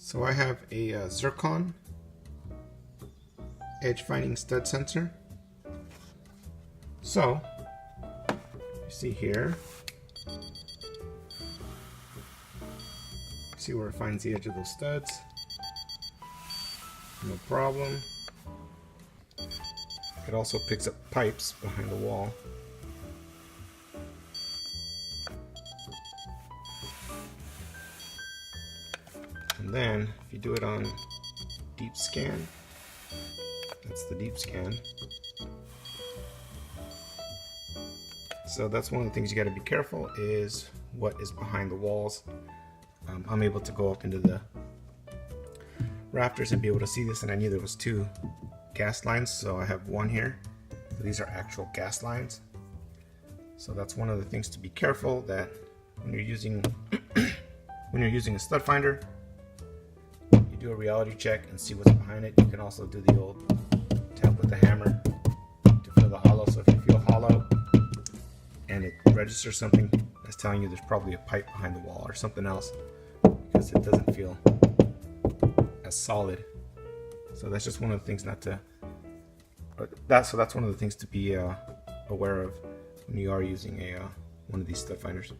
So I have a zircon edge finding stud sensor. So you see here, see where it finds the edge of those studs. No problem. It also picks up pipes behind the wall. And then if you do it on deep scan, that's the deep scan. So that's one of the things you got to be careful is what is behind the walls. I'm able to go up into the rafters and be able to see this, and I knew there was two gas lines, so I have one here. So these are actual gas lines. So that's one of the things to be careful, that when you're using a stud finder, you do a reality check and see what's behind it. You can also do the old tap with the hammer to feel the hollow. So if you feel hollow and it registers something, that's telling you there's probably a pipe behind the wall or something else, because it doesn't feel as solid. So that's just one of the things not to, that's one of the things to be aware of when you are using one of these stud finders.